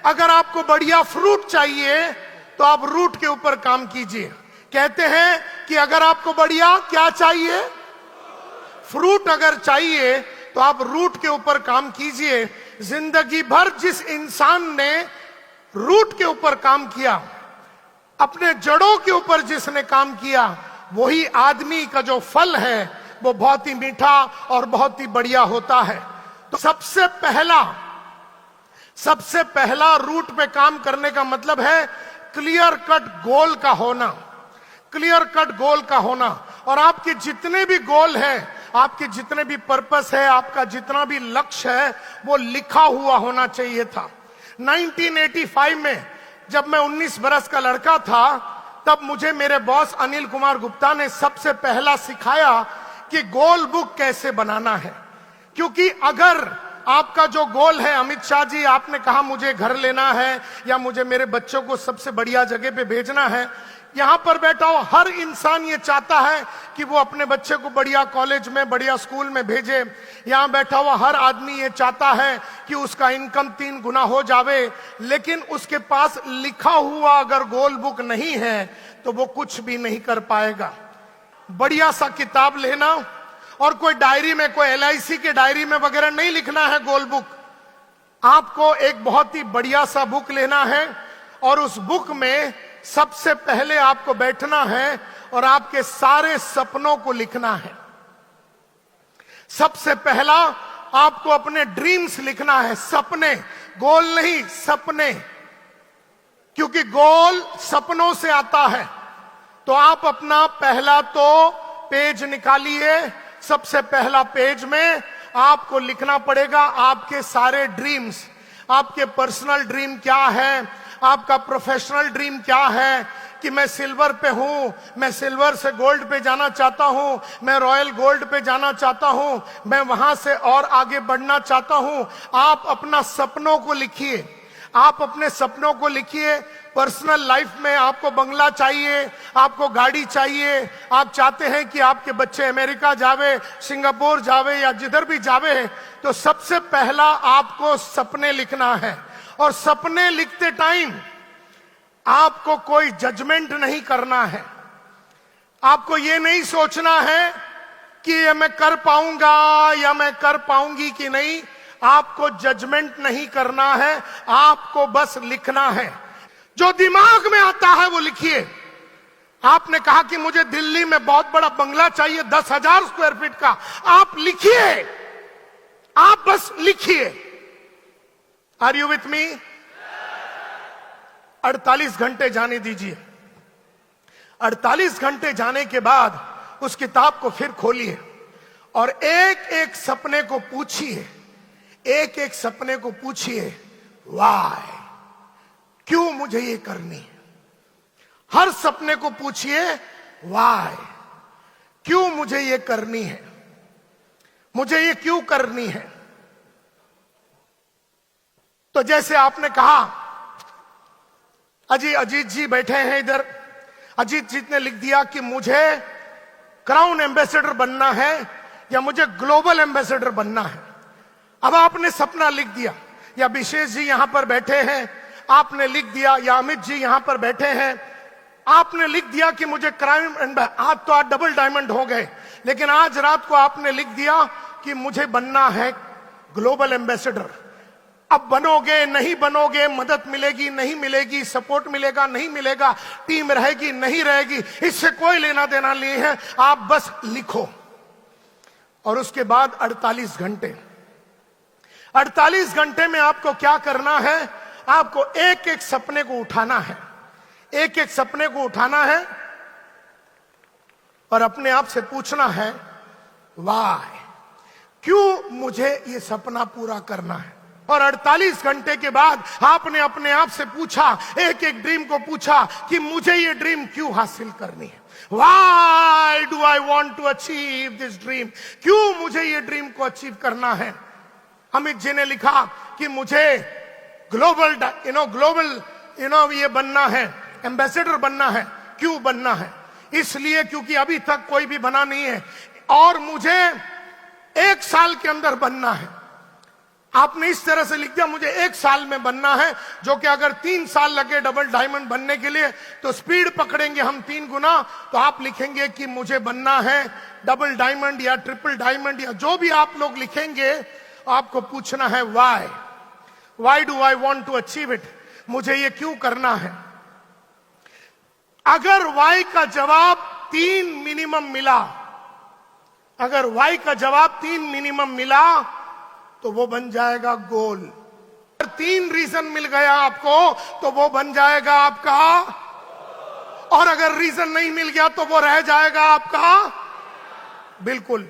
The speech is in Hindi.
अगर आपको बढ़िया फ्रूट चाहिए तो आप रूट के ऊपर काम कीजिए। कहते हैं कि अगर आपको बढ़िया क्या चाहिए, फ्रूट अगर चाहिए तो आप रूट के ऊपर काम कीजिए। जिंदगी भर जिस इंसान ने रूट के ऊपर काम किया, अपने जड़ों के ऊपर जिसने काम किया, वही आदमी का जो फल है वो बहुत ही मीठा और बहुत ही बढ़िया होता है। तो सबसे पहला रूट पे काम करने का मतलब है क्लियर कट गोल का होना, क्लियर कट गोल का होना। और आपके जितने भी गोल हैं, आपके जितने भी पर्पस है, आपका जितना भी लक्ष्य है, वो लिखा हुआ होना चाहिए था। 1985 में जब मैं 19 बरस का लड़का था, तब मुझे मेरे बॉस अनिल कुमार गुप्ता ने सबसे पहला सिखाया कि गोल बुक कैसे बनाना है। क्योंकि अगर आपका जो गोल है, अमित शाह जी आपने कहा मुझे घर लेना है या मुझे मेरे बच्चों को सबसे बढ़िया जगह पे भेजना है, यहां पर बैठा हो हर इंसान ये चाहता है कि वो अपने बच्चे को बढ़िया कॉलेज में, बढ़िया स्कूल में भेजे। यहां बैठा हुआ हर आदमी ये चाहता है कि उसका इनकम 3 गुना हो जावे, लेकिन उसके पास लिखा हुआ अगर गोल बुक नहीं है तो वो कुछ भी नहीं कर पाएगा। बढ़िया सा किताब लेना और कोई डायरी में, कोई LIC के डायरी में वगैरह नहीं लिखना है गोल बुक। आपको एक बहुत ही बढ़िया सा बुक लेना है और उस बुक में सबसे पहले आपको बैठना है और आपके सारे सपनों को लिखना है। सबसे पहला आपको अपने ड्रीम्स लिखना है, सपने, गोल नहीं, सपने। क्योंकि गोल सपनों से आता है। तो आप अपना पहला तो पेज निकालिए। सबसे पहला पेज में आपको लिखना पड़ेगा आपके सारे ड्रीम्स। आपके पर्सनल ड्रीम क्या है, आपका प्रोफेशनल ड्रीम क्या है, कि मैं सिल्वर पे हूं, मैं सिल्वर से गोल्ड पे जाना चाहता हूं, मैं रॉयल गोल्ड पे जाना चाहता हूं, मैं वहां से और आगे बढ़ना चाहता हूं। आप अपना सपनों को लिखिए, आप अपने सपनों को लिखिए। पर्सनल लाइफ में आपको बंगला चाहिए, आपको गाड़ी चाहिए, आप चाहते हैं कि आपके बच्चे अमेरिका जावे, सिंगापुर जावे या जिधर भी जावे, तो सबसे पहला आपको सपने लिखना है। और सपने लिखते टाइम आपको कोई जजमेंट नहीं करना है। आपको ये नहीं सोचना है कि ये मैं कर पाऊंगा या मैं कर पाऊंगी कि नहीं। आपको जजमेंट नहीं करना है, आपको बस लिखना है। जो दिमाग में आता है वो लिखिए। आपने कहा कि मुझे दिल्ली में बहुत बड़ा बंगला चाहिए 10,000 स्क्वायर फीट का, आप लिखिए, आप बस लिखिए। Are you with me? 48 घंटे जाने दीजिए। 48 घंटे जाने के बाद उस किताब को फिर खोलिए और एक एक सपने को पूछिए, एक एक सपने को पूछिए, वाई, क्यों मुझे ये करनी है। हर सपने को पूछिए, वाई, क्यों मुझे ये करनी है, मुझे ये क्यों करनी है। तो जैसे आपने कहा, अजीत जी बैठे हैं इधर, अजीत जी ने लिख दिया कि मुझे क्राउन एम्बेसडर बनना है या मुझे ग्लोबल एम्बेसडर बनना है। अब आपने सपना लिख दिया, या विशेष जी यहां पर बैठे हैं, आपने लिख दिया, या अमित जी यहां पर बैठे हैं, आपने लिख दिया कि मुझे क्राउन, आज तो आज डबल डायमंड हो गए, लेकिन आज रात को आपने लिख दिया कि मुझे बनना है ग्लोबल एम्बेसडर। अब बनोगे नहीं बनोगे, मदद मिलेगी नहीं मिलेगी, सपोर्ट मिलेगा नहीं मिलेगा, टीम रहेगी नहीं रहेगी, इससे कोई लेना देना नहीं है। आप बस लिखो। और उसके बाद 48 घंटे, 48 घंटे में आपको क्या करना है, आपको एक एक सपने को उठाना है, एक एक सपने को उठाना है और अपने आप से पूछना है, वाई, क्यों मुझे ये सपना पूरा करना है। और 48 घंटे के बाद आपने अपने आप से पूछा, एक एक ड्रीम को पूछा कि मुझे ये ड्रीम क्यों हासिल करनी है। Why do I want to achieve this dream? क्यों मुझे ये ड्रीम को अचीव करना है। अमित जी ने लिखा कि मुझे ग्लोबल ये बनना है, एम्बेसडर बनना है। क्यों बनना है? इसलिए क्योंकि अभी तक कोई भी बना नहीं है और मुझे 1 साल के अंदर बनना है। आपने इस तरह से लिख दिया मुझे 1 साल में बनना है, जो कि अगर 3 साल लगे डबल डायमंड बनने के लिए तो स्पीड पकड़ेंगे हम 3 गुना। तो आप लिखेंगे कि मुझे बनना है डबल डायमंड या ट्रिपल डायमंड या जो भी आप लोग लिखेंगे, आपको पूछना है why do I want to achieve it, मुझे ये क्यों करना है। अगर वाई का जवाब 3 मिनिमम मिला, अगर वाई का जवाब 3 मिनिमम मिला तो वो बन जाएगा गोल। अगर 3 रीजन मिल गया आपको तो वो बन जाएगा आपका, और अगर रीजन नहीं मिल गया तो वो रह जाएगा आपका। बिल्कुल